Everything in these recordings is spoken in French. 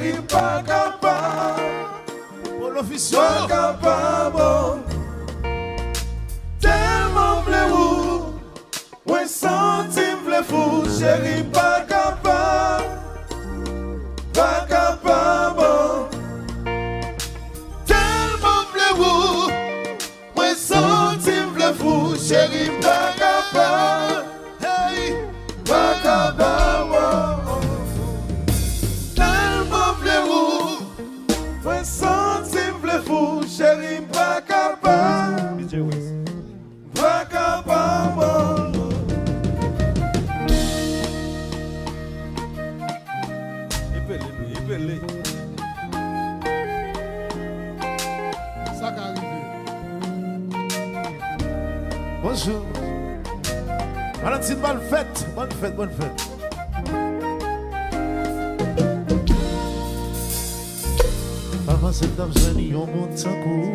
chérie, pas capable. Pour l'officiel. Pas capable. Tellement vle ou. Ouais, senti vle fou, chérie, pas capable. Pas capable. Tellement vle ou. Ouais, senti vle fou, chérie, pas capable. Hey, pas capable. Tellement vle ou. Ouais, senti vle fou, chérie, pas capable. Pas capable. Épelé. Ça qui arrive. Bonjour. Valentine, bonne fête. Bonne fête, bonne fête. Avant cette dame, j'ai on monte en cours.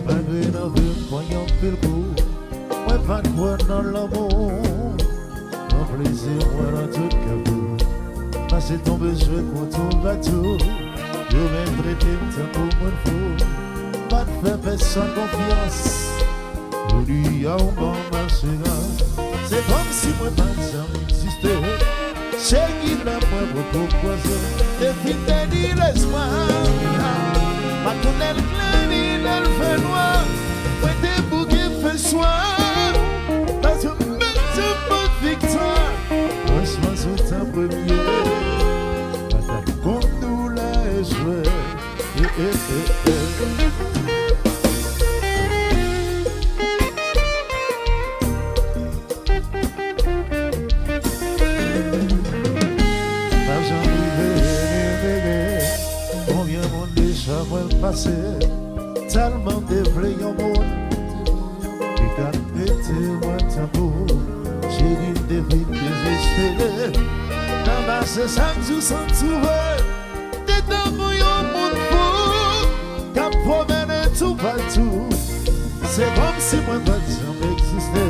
Malgré la vie, voyant pile coup. Moi, pas de quoi dans l'amour. En plaisir, moi, dans tout cabot. Passer ton besoin contre ton bateau. Je vais traiter le temps pour mon fou. Pas de faire personne confiance. Aujourd'hui, il y a un bon marché là. C'est comme si moi, pas jamais existé. C'est qui l'a moi pour proposer. Depuis t'es dit l'espoir. Pas qu'on est le plein, il est le fait noir. Moi, t'es pour qu'il fait soir. Parce que même si pas de victoire. Moi, je m'en saute un premier. Madame, qu'on nous l'a joué. Passé, tellement dévelé en monde, qui quand était moi tabou, j'ai eu des vies désespérées, dans ma chaque jour sans trouver, des temps où y'a mon fou, qu'à promener tout partout, c'est comme si moi pas jamais existé,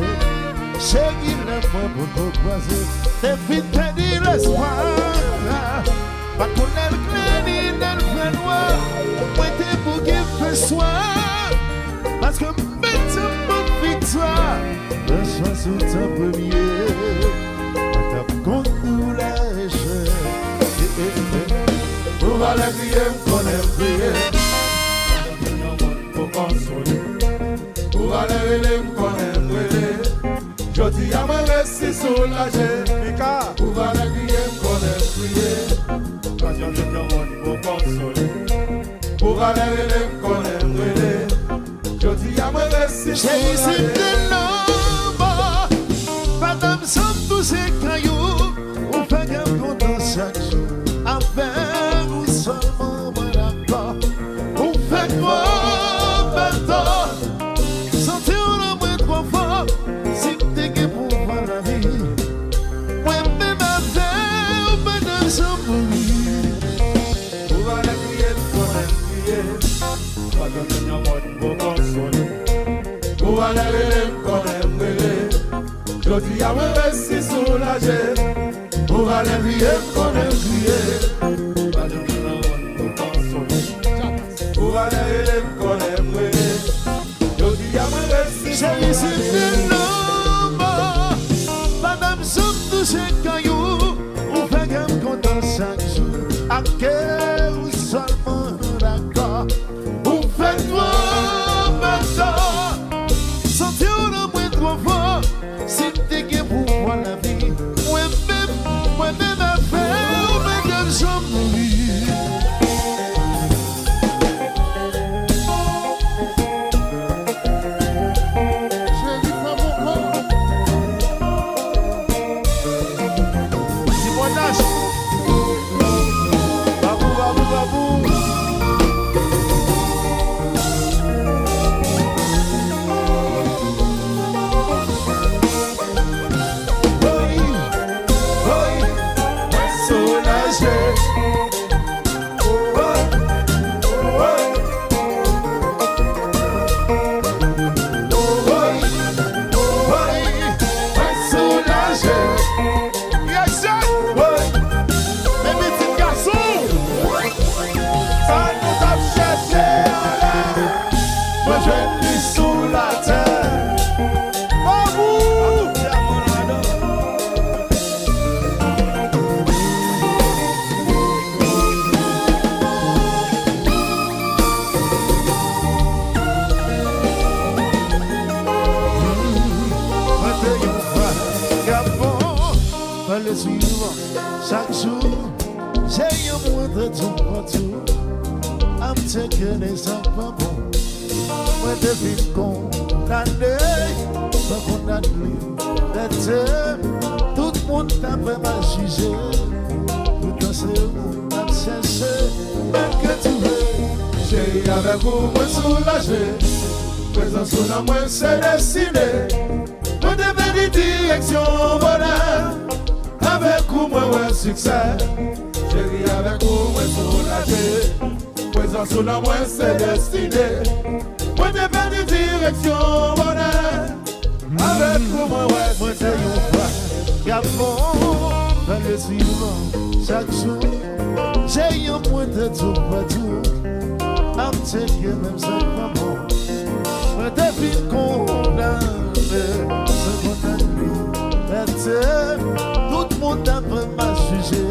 j'ai eu l'amour pour te croiser, des vies perdues l'espoir, pas connaître le clair ni le vrai noir. Pour qu'il fait soir, parce que maintenant mon victoire, le soir sous ta première, ta contre nous la jeu. Pour aller crier, qu'on aime crier. Pour consoler. Pour aller rêver, qu'on aime rêver. Je dis à moi, rester soulagé. Pour aller crier, qu'on aime crier. Quand je viens pour consoler. Pour aller rêver, qu'on aime rêver. Je dis à moi, rester soulagé. J'ai ici de l'homme, madame, sans tous ces cailloux, on fait qu'un content chaque jour. Avec vous seulement, mon d'accord, on fait quoi maintenant? Sentez le moins trop fort, si t'es que pour voir la vie. Moi, même avec, madame, sans mourir. Pour aller crier, qu'on aime crier. Pas de tenir mode pour consoler. Pour aller rêver, qu'on aime rêver. Je dis à moi, rester soulagé. Pour aller crier, qu'on aime crier. Pas de tenir mode pour consoler. Pour aller rêver, qu'on aime rêver. Je dis à moi, rester J'ai ici soulagé. de l'homme, madame, sans tous ces cailloux, on fait qu'un content chaque jour. À quel seulement d'accord, on fait quoi maintenant? Sentez le moins trop fort, si t'es que pour voir la vie. Moi-même, à faire, mais comme j'en mourir. moi je vis sous la terre. Oh vous, le suivant, chaque jour, j'ai un moins de tout partout. I'm taking les enfants bon. Moi, depuis condamné, pas condamné. Tout le monde t'a vraiment jugé. Pourtant, c'est où t'as cherché, même que tu veux. chérie, avec vous, moi soulagé. Présent sous la moi, c'est destiné. Moi, devais direction bonheur. Avec vous, moi, ouais, succès. Chérie, avec vous, moi, soulagé. Présent sous la moi, c'est destiné. Moi, devais direction bonheur. Avec vous, moi, ouais, moi, succès. Gabon, dans le suivant, chaque jour, j'ai un point de tout partout. I'm taking même ça pas bon. Moi, depuis condamné, c'est condamné. Tout le monde a vraiment jugé.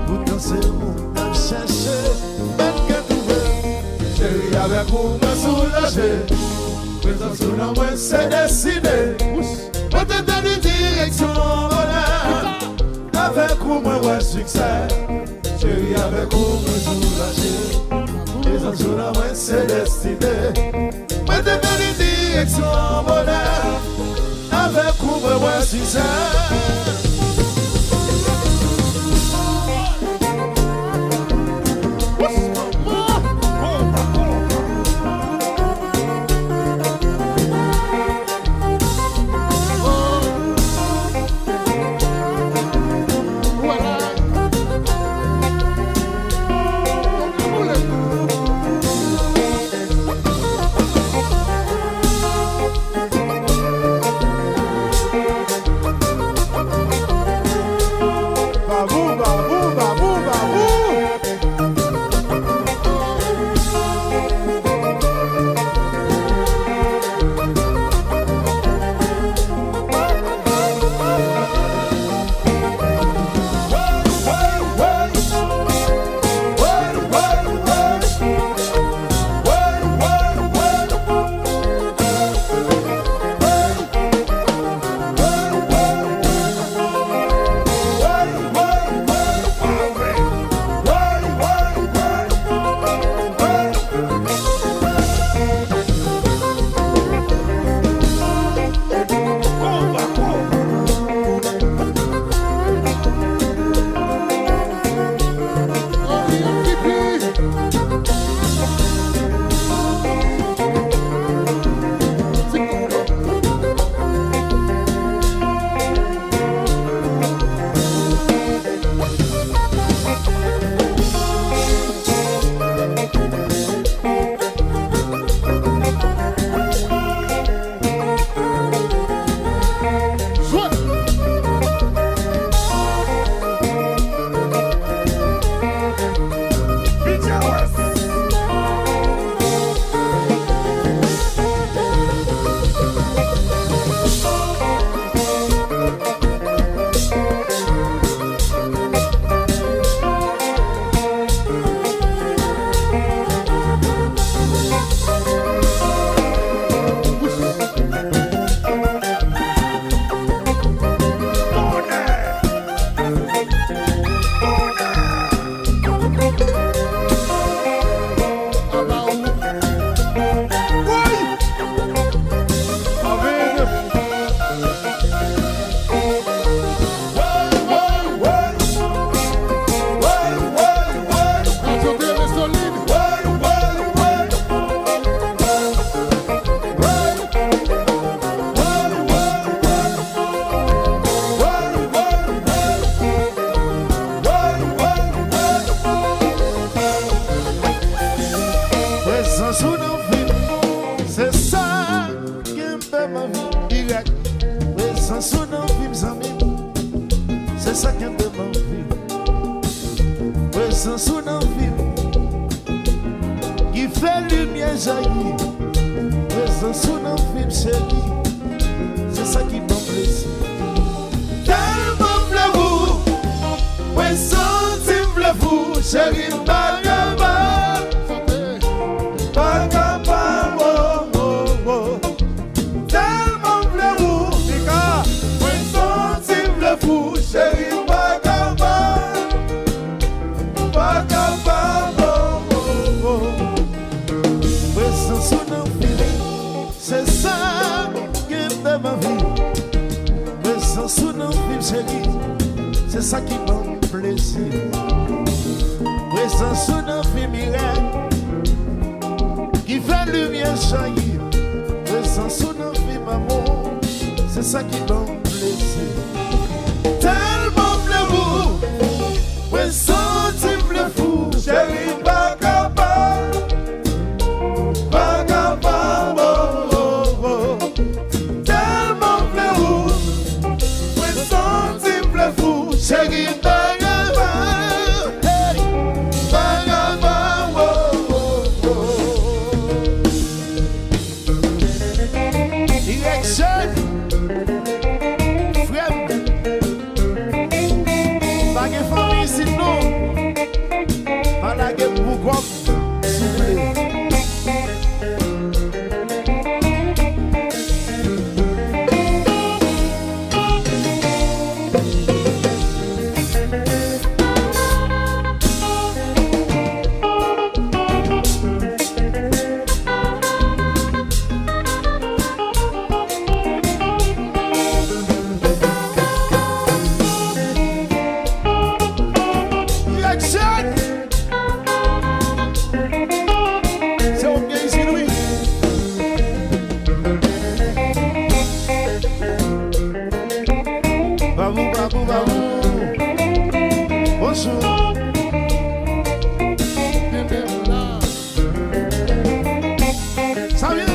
Pourtant, c'est où t'as cherché, même que tu veux. Chérie, avec vous, moi, soulagé. Présent sous la moi, c'est destiné. Moi, te donne une direction bonheur. Avec vous, moi, ouais, succès. Chérie, avec vous, moi, soulagé. Présent sous la moi, c'est destiné. Moi, te donne une direction bonheur. Avec vous, moi, ouais, succès. C'est ça qui me demande présence ou non vie qui fait lumière jaillir Présence ou dans film série, c'est ça qui m'a blessé. Tellement voulez-vous, ouais, sentez voulez-vous, chérie, bagaba, bagaba, oh, oh, oh. Tellement voulez-vous, Mika, ouais, sentez voulez-vous, chérie, bagaba, bagaba, oh, oh, oh. Présence ou dans film, c'est ça qui est de ma vie. Présence ou dans film série, c'est ça qui m'a plaisir. Présence ou dans film miracle, qui fait lumière jaillir. Présence ou dans film amour, c'est ça qui m'a plaisir. Tellement voulez-vous, ouais, sentez voulez-vous, chérie, bagaba, bagaba, oh, oh, oh. Tellement voulez-vous, ouais, sentez voulez-vous, chérie, bagaba, hey, bagaba, oh, oh, oh. Direction, frère, pas de famille sinon, pas la guerre pour quoi souffler. Direction, c'est au bien ici, Louis. Babou, babou, babou. Bonjour. Ça vient.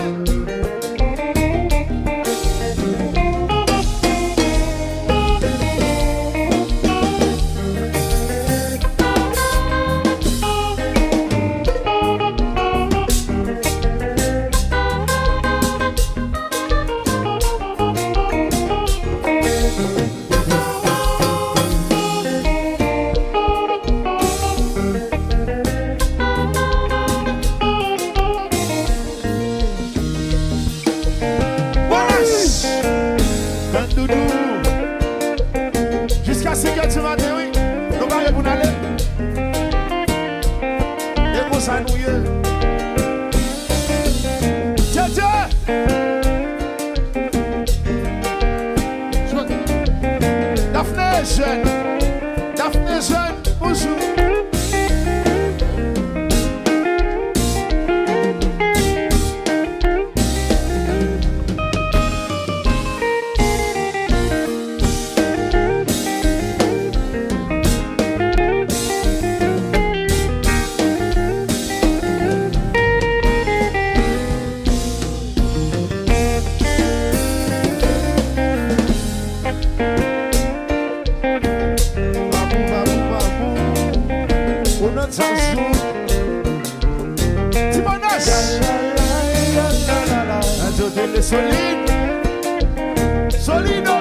Quand doudou, jusqu'à 5h du matin, oui, nous allons pour aller. Et pour ça, nous y est. Tiens, tiens. Daphné jeune, Daphné jeune, bonjour. Babou, babou, babou. On a Tanzou. Timonache. Radio Télé Solide. Solido.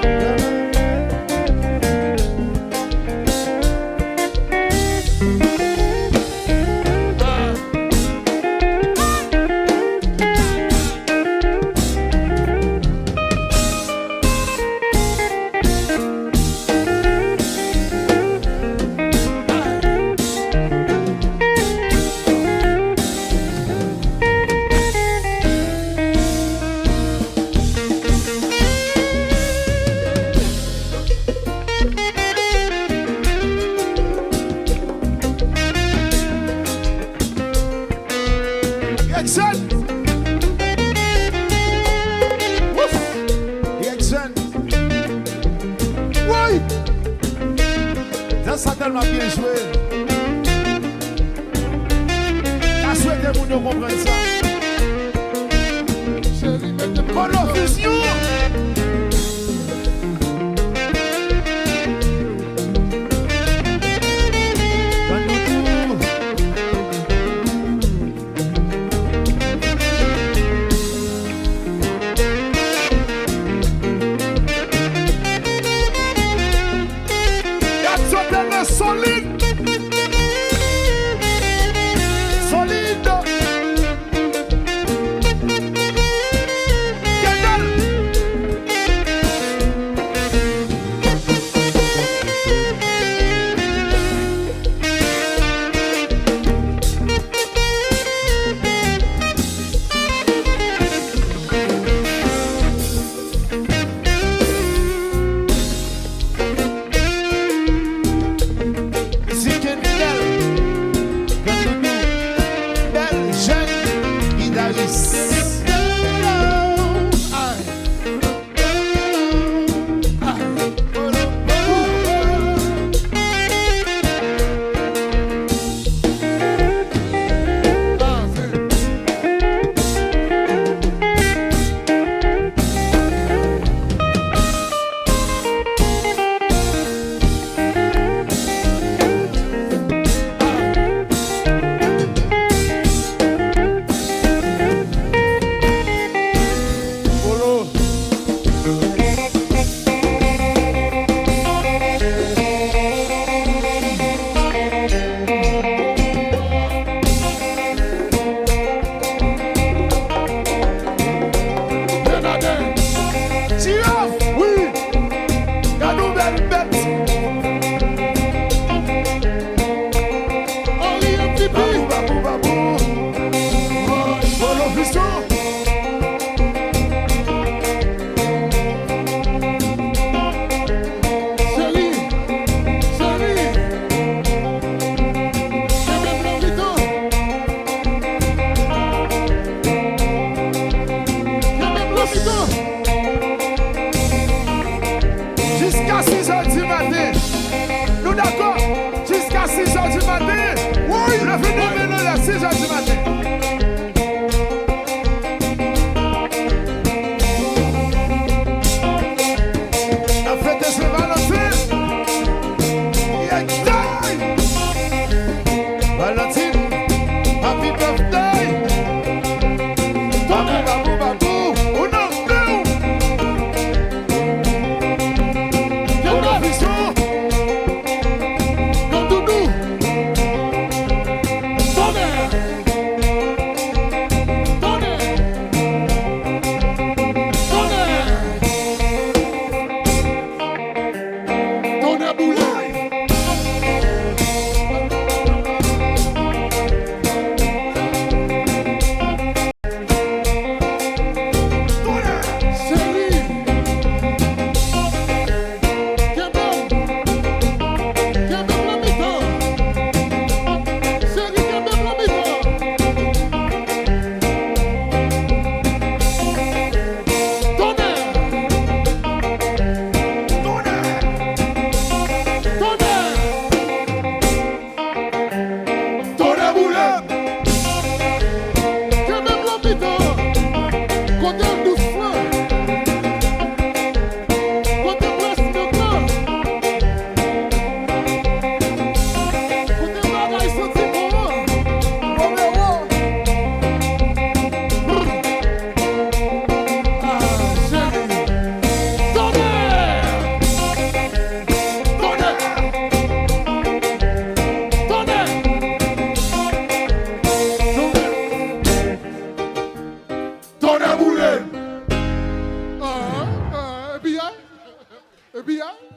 FBI.